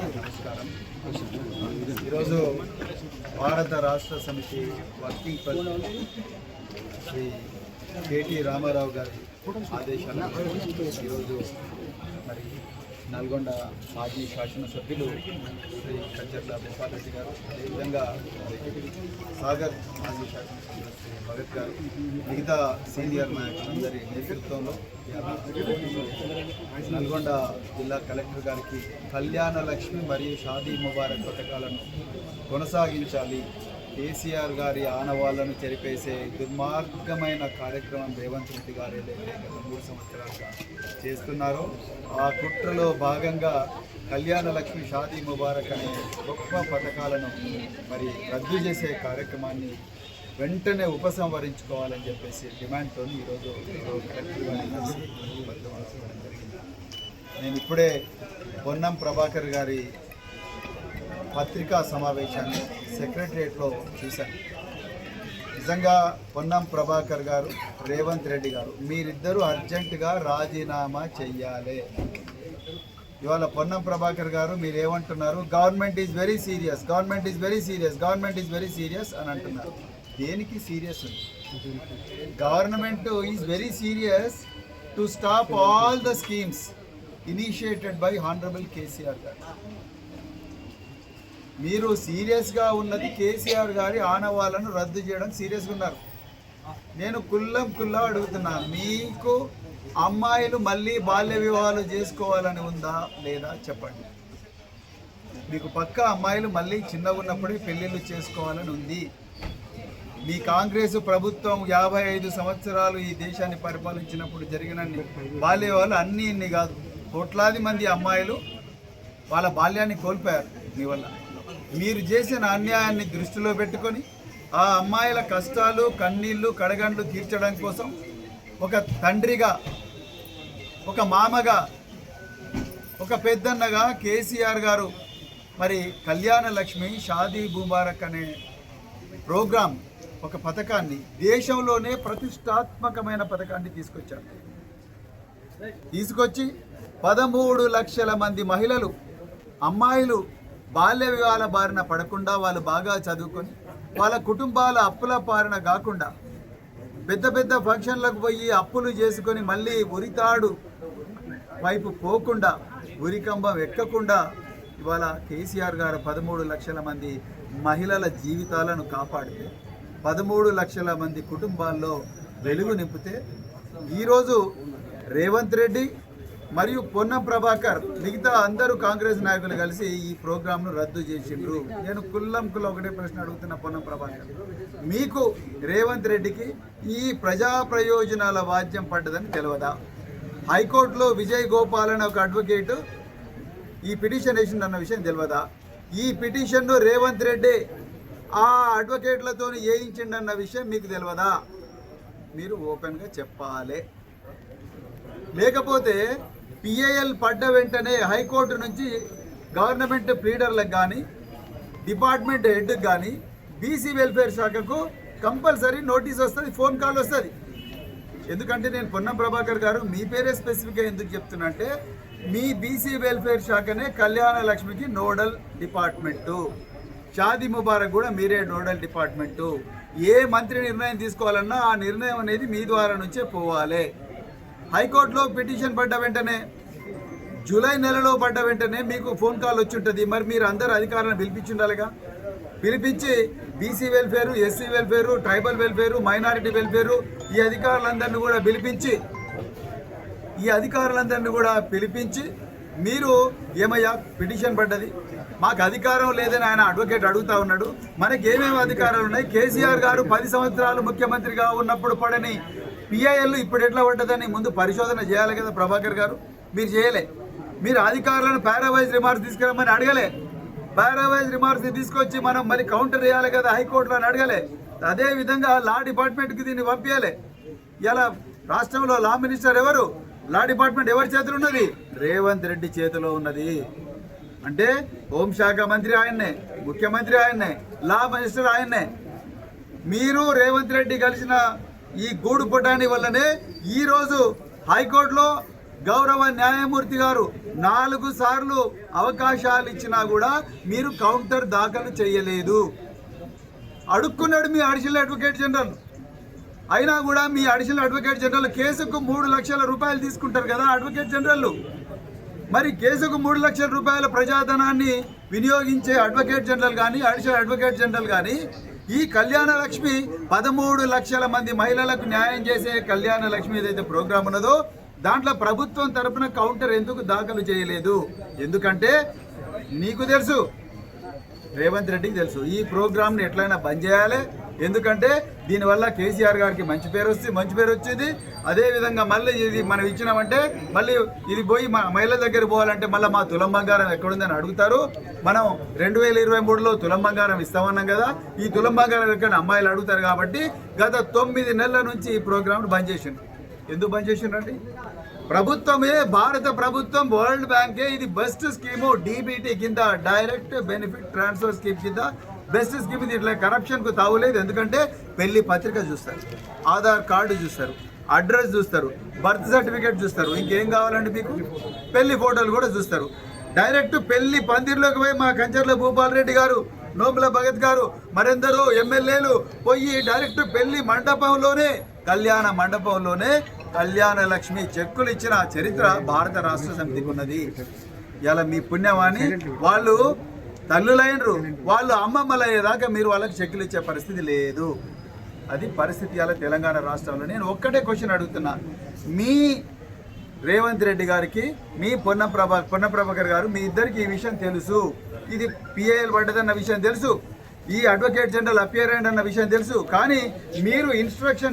నమస్కారం. ఈరోజు Bharat Rashtra Samithi working president Shri KT Rama Rao గారి ఆదేశాల ఈరోజు మరి నల్గొండ మాజీ శాసనసభ్యులు శ్రీ కచ్చర్ల భూపాలరెడ్డి గారు, అదేవిధంగా సాగర్ మాజీ శాసనసభ్యులు శ్రీ భగత్ గారు, మిగతా సీనియర్ నాయకులందరి నేతృత్వంలో నల్గొండ జిల్లా కలెక్టర్ గారికి కళ్యాణ లక్ష్మి మరియు షాదీ ముబారక్ పథకాలను కొనసాగించాలి, కేసీఆర్ గారి ఆనవాళ్లను చెరిపేసే దుర్మార్గమైన కార్యక్రమం రేవంత్ రెడ్డి గారు ఏదైతే గత 3 సంవత్సరాలుగా చేస్తున్నారో ఆ కుట్రలో భాగంగా కళ్యాణ లక్ష్మి షాదీ ముబారక్ అనే గొప్ప పథకాలను మరి రద్దు చేసే కార్యక్రమాన్ని వెంటనే ఉపసంహరించుకోవాలని చెప్పేసి డిమాండ్తో ఈరోజు కలెక్టర్ గారిని జరిగింది. నేను ఇప్పుడే పొన్నం ప్రభాకర్ గారి పత్రికా సమావేశాన్ని సెక్రటరియట్లో చూశాను. నిజంగా పొన్నం ప్రభాకర్ గారు, రేవంత్ రెడ్డి గారు మీరిద్దరూ అర్జెంటుగా రాజీనామా చెయ్యాలి. ఇవాళ పొన్నం ప్రభాకర్ గారు మీరు ఏమంటున్నారు? Government is very serious, government is very serious, government is very serious అని అంటున్నారు. దేనికి సీరియస్ ఉంది? Government is very serious to stop all the schemes initiated by honourable KCR గారు. మీరు సీరియస్గా ఉన్నది కేసీఆర్ గారి ఆనవాళ్లను రద్దు చేయడం సీరియస్గా ఉన్నారు. నేను కుల్లా అడుగుతున్నా, మీకు అమ్మాయిలు మళ్ళీ బాల్య వివాహాలు చేసుకోవాలని ఉందా లేదా చెప్పండి. మీకు పక్క అమ్మాయిలు మళ్ళీ చిన్నగా ఉన్నప్పుడే పెళ్ళిళ్ళు చేసుకోవాలని ఉంది. మీ కాంగ్రెస్ ప్రభుత్వం 55 సంవత్సరాలు ఈ దేశాన్ని పరిపాలించినప్పుడు జరిగిన బాల్య వివాహాలు ఇన్ని కాదు, కోట్లాది మంది అమ్మాయిలు వాళ్ళ బాల్యాన్ని కోల్పోయారు మీ వల్ల. మీరు చేసిన అన్యాయాన్ని దృష్టిలో పెట్టుకొని ఆ అమ్మాయిల కష్టాలు కన్నీళ్లు కడగండ్లు తీర్చడం కోసం ఒక తండ్రిగా, ఒక మామగా, ఒక పెద్దన్నగా కేసీఆర్ గారు మరి కళ్యాణ లక్ష్మి షాదీ ముబారక్ అనే ప్రోగ్రాం, ఒక పథకాన్ని, దేశంలోనే ప్రతిష్టాత్మకమైన పథకాన్ని తీసుకొచ్చి 13 లక్షల మంది మహిళలు, అమ్మాయిలు బాల్య వివాహాల బారిన పడకుండా, వాళ్ళు బాగా చదువుకొని వాళ్ళ కుటుంబాల అప్పుల బారిన కాకుండా, పెద్ద పెద్ద ఫంక్షన్లకు పోయి అప్పులు చేసుకొని మళ్ళీ ఉరితాడు వైపు పోకుండా, ఉరికంబం ఎక్కకుండా ఇవాళ కేసీఆర్ గారు 13 లక్షల మంది మహిళల జీవితాలను కాపాడితే, 13 లక్షల మంది కుటుంబాల్లో వెలుగు నింపితే, ఈరోజు రేవంత్ రెడ్డి మరియు పొన్నం ప్రభాకర్ మిగతా అందరూ కాంగ్రెస్ నాయకులు కలిసి ఈ ప్రోగ్రాంను రద్దు చేసిండ్రు. నేను ఒకటే ప్రశ్న అడుగుతున్న పొన్నం ప్రభాకర్, మీకు రేవంత్ రెడ్డికి ఈ ప్రజా ప్రయోజనాల వాద్యం పడ్డదని తెలియదా? హైకోర్టులో విజయ్ గోపాల్ అనే ఒక అడ్వకేటు ఈ పిటిషన్ వేసిందన్న విషయం తెలియదా? ఈ పిటిషన్ను రేవంత్ రెడ్డి ఆ అడ్వకేట్లతో వేయించిండన్న విషయం మీకు తెలియదా? మీరు ఓపెన్గా చెప్పాలి. లేకపోతే పిఐఎల్ పడ్డ వెంటనే హైకోర్టు నుంచి గవర్నమెంట్ ప్లీడర్లకు కానీ, డిపార్ట్మెంట్ హెడ్కి కానీ, బీసీ వెల్ఫేర్ శాఖకు కంపల్సరీ నోటీస్ వస్తుంది, ఫోన్ కాల్ వస్తుంది. ఎందుకంటే నేను పొన్నం ప్రభాకర్ గారు మీ పేరే స్పెసిఫిక్గా ఎందుకు చెప్తున్నా అంటే, మీ బీసీ వెల్ఫేర్ శాఖనే కళ్యాణ లక్ష్మికి నోడల్ డిపార్ట్మెంటు, షాదీ ముబారక్ కూడా మీరే నోడల్ డిపార్ట్మెంటు. ఏ మంత్రి నిర్ణయం తీసుకోవాలన్నా ఆ నిర్ణయం అనేది మీ ద్వారా నుంచే పోవాలి. హైకోర్టులో పిటిషన్ పడ్డ వెంటనే, జూలై నెలలో పడ్డ వెంటనే మీకు ఫోన్ కాల్ వచ్చి ఉంటుంది. మరి మీరు అందరు అధికారులను పిలిపించి ఉండాలిగా. పిలిపించి BC welfare, SC welfare, tribal welfare, minority welfare ఈ అధికారులందరినీ కూడా పిలిపించి మీరు ఏమయ్యా పిటిషన్ పడ్డది, మాకు అధికారం లేదని ఆయన అడ్వకేట్ అడుగుతా ఉన్నాడు, మనకి ఏమేమి అధికారాలు ఉన్నాయి? కేసీఆర్ గారు 10 సంవత్సరాలు ముఖ్యమంత్రిగా ఉన్నప్పుడు పడని పిఐఎల్ ఇప్పుడు ఎట్లా పడ్డదని ముందు పరిశోధన చేయాలి కదా ప్రభాకర్ గారు. మీరు చేయలే. మీరు అధికారులను పారావైజ్ రిమార్క్స్ తీసుకురమ్మని అడగలే. పారావైజ్ రిమార్క్స్ తీసుకొచ్చి మనం మరి కౌంటర్ చేయాలి కదా హైకోర్టులో అని అడగలే. అదేవిధంగా లా డిపార్ట్మెంట్కి దీన్ని పంపించాలి. ఇలా రాష్ట్రంలో లా మినిస్టర్ ఎవరు? లా డిపార్ట్మెంట్ ఎవరి చేతిలో ఉన్నది? రేవంత్ రెడ్డి చేతిలో ఉన్నది. అంటే హోంశాఖ మంత్రి ఆయన్నే, ముఖ్యమంత్రి ఆయన్నే, లా మినిస్టర్ ఆయన్నే. మీరు రేవంత్ రెడ్డి కలిసిన ఈ గూడు పుటాని వల్లనే ఈరోజు హైకోర్టులో గౌరవ న్యాయమూర్తి గారు 4 సార్లు అవకాశాలు ఇచ్చినా కూడా మీరు కౌంటర్ దాఖలు చేయలేదు. అడుక్కున్నాడు మీ అడిషనల్ అడ్వకేట్ జనరల్, అయినా కూడా మీ అడిషనల్ అడ్వకేట్ జనరల్ కేసుకు 3 లక్షల రూపాయలు తీసుకుంటారు కదా అడ్వకేట్ జనరల్. మరి కేసుకు 3 లక్షల రూపాయల ప్రజాధనాన్ని వినియోగించే అడ్వకేట్ జనరల్ కానీ అడిషనల్ అడ్వకేట్ జనరల్ కానీ ఈ కళ్యాణ లక్ష్మి 13 లక్షల మంది మహిళలకు న్యాయం చేసే కళ్యాణ లక్ష్మి ఏదైతే ప్రోగ్రాం ఉన్నదో దాంట్లో ప్రభుత్వం తరపున కౌంటర్ ఎందుకు దాఖలు చేయలేదు? ఎందుకంటే నీకు తెలుసు, రేవంత్ రెడ్డికి తెలుసు ఈ ప్రోగ్రామ్ని ఎట్లయినా బంద్ చేయాలి. ఎందుకంటే దీనివల్ల కేసీఆర్ గారికి మంచి పేరు వచ్చింది. అదేవిధంగా మళ్ళీ ఇది మనం ఇచ్చినామంటే మళ్ళీ ఇది పోయి మహిళల దగ్గర పోవాలంటే మళ్ళీ మా తులం బంగారం ఎక్కడుందని అడుగుతారు. మనం 2023లో తులం బంగారం ఇస్తామన్నాం కదా, ఈ తులం బంగారం ఎక్కడ అమ్మాయిలు అడుగుతారు. కాబట్టి గత 9 నెలల నుంచి ఈ ప్రోగ్రామ్ను బంద్ చేసిండ్రు. ఎందుకు బంద్ చేసిండ్రండి? ప్రభుత్వమే, భారత ప్రభుత్వం, వరల్డ్ బ్యాంకే ఇది బెస్ట్ స్కీము డీబీటీ కింద, డైరెక్ట్ బెనిఫిట్ ట్రాన్స్ఫర్ స్కీమ్ కింద బెస్ట్ స్కీమ్ ఇది. ఇట్లా కరప్షన్కు తావులేదు. ఎందుకంటే పెళ్లి పత్రిక చూస్తారు, ఆధార్ కార్డు చూస్తారు, అడ్రస్ చూస్తారు, బర్త్ సర్టిఫికేట్ చూస్తారు, ఇంకేం కావాలండి మీకు? పెళ్లి ఫోటోలు కూడా చూస్తారు. డైరెక్ట్ పెళ్లి పందిర్లోకి పోయి మా కంచర్ల భూపాల్ రెడ్డి గారు, నోముల భగత్ గారు, మరెందరూ ఎమ్మెల్యేలు పోయి డైరెక్ట్ పెళ్లి మండపంలోనే, కళ్యాణ మండపంలోనే కళ్యాణ లక్ష్మి చెక్కులు ఇచ్చిన చరిత్ర భారత రాష్ట్ర సమితికి ఉన్నది. ఇలా మీ పుణ్యమాని వాళ్ళు తల్లులైనరు, వాళ్ళు అమ్మమ్మలయ్యేదాకా మీరు వాళ్ళకి చెక్కులు ఇచ్చే పరిస్థితి లేదు. అది పరిస్థితి ఇలా తెలంగాణ రాష్ట్రంలో. నేను ఒక్కటే క్వశ్చన్ అడుగుతున్నా, మీ రేవంత్ రెడ్డి గారికి, మీ పొన్న ప్రభాకర్ గారు, మీ ఇద్దరికి ఈ విషయం తెలుసు. ఇది పిఐఎల్ పడ్డదన్న విషయం తెలుసు, ఈ అడ్వకేట్ జనరల్ అపియర్ అయ్యిందన్న విషయం తెలుసు. కానీ మీరు ఇన్స్ట్రక్షన్